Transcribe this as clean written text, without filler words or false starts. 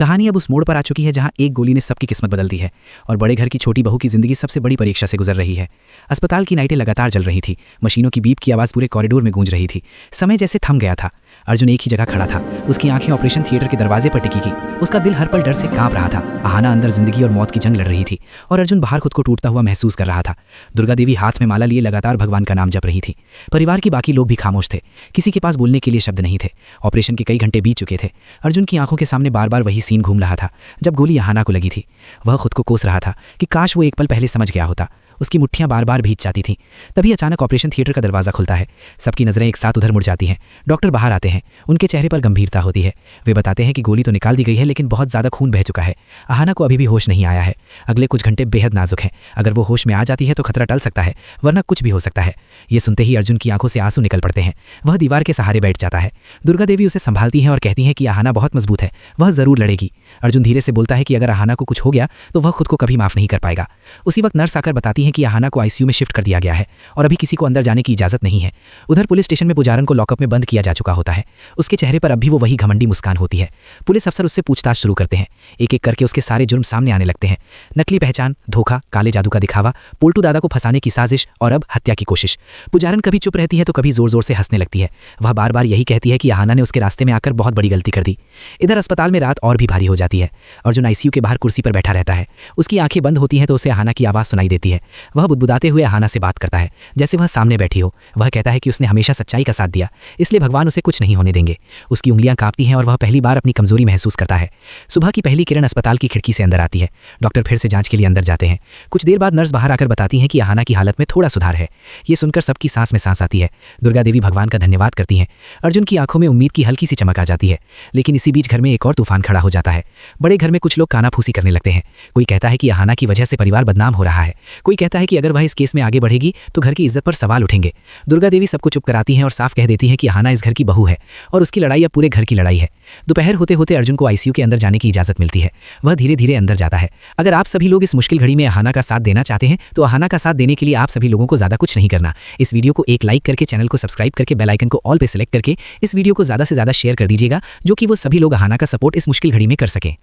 कहानी अब उस मोड़ पर आ चुकी है जहां एक गोली ने सबकी किस्मत बदल दी है और बड़े घर की छोटी बहू की जिंदगी सबसे बड़ी परीक्षा से गुजर रही है। अस्पताल की लाइटें लगातार जल रही थी, मशीनों की बीप की आवाज़ पूरे कॉरिडोर में गूंज रही थी। समय जैसे थम गया था। अर्जुन एक ही जगह खड़ा था, उसकी आंखें ऑपरेशन थिएटर के दरवाजे पर टिकी की। उसका दिल हर पल डर से कांप रहा था। आहाना अंदर जिंदगी और मौत की जंग लड़ रही थी और अर्जुन बाहर खुद को टूटता हुआ महसूस कर रहा था। दुर्गा देवी हाथ में माला लिए लगातार भगवान का नाम जप रही थी। परिवार के बाकी लोग भी खामोश थे, किसी के पास बोलने के लिए शब्द नहीं थे। ऑपरेशन के कई घंटे बीत चुके थे। अर्जुन की आंखों के सामने बार बार वही सीन घूम रहा था जब गोली आहाना को लगी थी। वह खुद को कोस रहा था कि काश वो एक पल पहले समझ गया होता। उसकी मुट्ठियां बार बार भीग जाती थीं। तभी अचानक ऑपरेशन थिएटर का दरवाज़ा खुलता है। सबकी नज़रें एक साथ उधर मुड़ जाती हैं। डॉक्टर बाहर आते हैं, उनके चेहरे पर गंभीरता होती है। वे बताते हैं कि गोली तो निकाल दी गई है लेकिन बहुत ज़्यादा खून बह चुका है। आहाना को अभी भी होश नहीं आया है। अगले कुछ घंटे बेहद नाजुक हैं। अगर वो होश में आ जाती है तो खतरा टल सकता है, वरना कुछ भी हो सकता है। ये सुनते ही अर्जुन की आंखों से आंसू निकल पड़ते हैं। वह दीवार के सहारे बैठ जाता है। दुर्गा देवी उसे संभालती हैं और कहती हैं कि आहाना बहुत मजबूत है, वह ज़रूर लड़ेगी। अर्जुन धीरे से बोलता है कि अगर आहाना को कुछ हो गया तो वह खुद को कभी माफ़ नहीं कर पाएगा। उसी वक्त नर्स आकर बताती हैं कि आहाना को आईसीयू में शिफ्ट कर दिया गया है और अभी किसी को अंदर जाने की इजाजत नहीं है। उधर पुलिस स्टेशन में पुजारन को लॉकअप में बंद किया जा चुका होता है। उसके चेहरे पर अब भी वो वही घमंडी मुस्कान होती है। पुलिस अफसर उससे पूछताछ शुरू करते हैं। एक एक करके उसके सारे जुर्म सामने आने लगते हैं। नकली पहचान, धोखा, काले जादू का दिखावा, पोल्टू दादा को फंसाने की साजिश और अब हत्या की कोशिश। पुजारन कभी चुप रहती है तो कभी जोर जोर से हंसने लगती है। वह बार बार यही कहती है कि आहाना ने उसके रास्ते में आकर बहुत बड़ी गलती कर दी। इधर अस्पताल में रात और भी भारी हो जाती है। अर्जुन आईसीयू के बाहर कुर्सी पर बैठा रहता है। उसकी आंखें बंद होती हैं तो उसे आहाना की आवाज़ सुनाई देती है। वह बुदबुदाते हुए आहाना से बात करता है जैसे वह सामने बैठी हो। वह कहता है कि उसने हमेशा सच्चाई का साथ दिया, इसलिए भगवान उसे कुछ नहीं होने देंगे। उसकी उंगलियां कांपती हैं और वह पहली बार अपनी कमजोरी महसूस करता है। सुबह की पहली किरण अस्पताल की खिड़की से अंदर आती है। डॉक्टर फिर से जांच के लिए अंदर जाते हैं। कुछ देर बाद नर्स बाहर आकर बताती हैं कि आहाना की हालत में थोड़ा सुधार है। ये सुनकर सबकी सांस में सांस आती है। दुर्गा देवी भगवान का धन्यवाद करती हैं। अर्जुन की आंखों में उम्मीद की हल्की सी चमक आ जाती है। लेकिन इसी बीच घर में एक और तूफान खड़ा हो जाता है। बड़े घर में कुछ लोग कानाफूसी करने लगते हैं। कोई कहता है कि आहाना की वजह से परिवार बदनाम हो रहा है। कोई कहता है कि अगर वह इस केस में आगे बढ़ेगी तो घर की इज्जत पर सवाल उठेंगे। दुर्गा देवी सबको चुप कराती हैं और साफ कह देती हैं कि आहाना इस घर की बहू है और उसकी लड़ाई अब पूरे घर की लड़ाई है। दोपहर होते होते अर्जुन को आईसीयू के अंदर जाने की इजाजत मिलती है। वह धीरे धीरे अंदर जाता है। अगर आप सभी लोग इस मुश्किल घड़ी में आहाना का साथ देना चाहते हैं तो आहाना का साथ देने के लिए आप सभी लोगों को ज़्यादा कुछ नहीं करना। इस वीडियो को एक लाइक करके, चैनल को सब्सक्राइब करके, बेल आइकन को ऑल पे सेलेक्ट करके इस वीडियो को ज़्यादा से ज़्यादा शेयर कर दीजिएगा, जो कि वो सभी लोग आहाना का सपोर्ट इस मुश्किल घड़ी में कर सकें।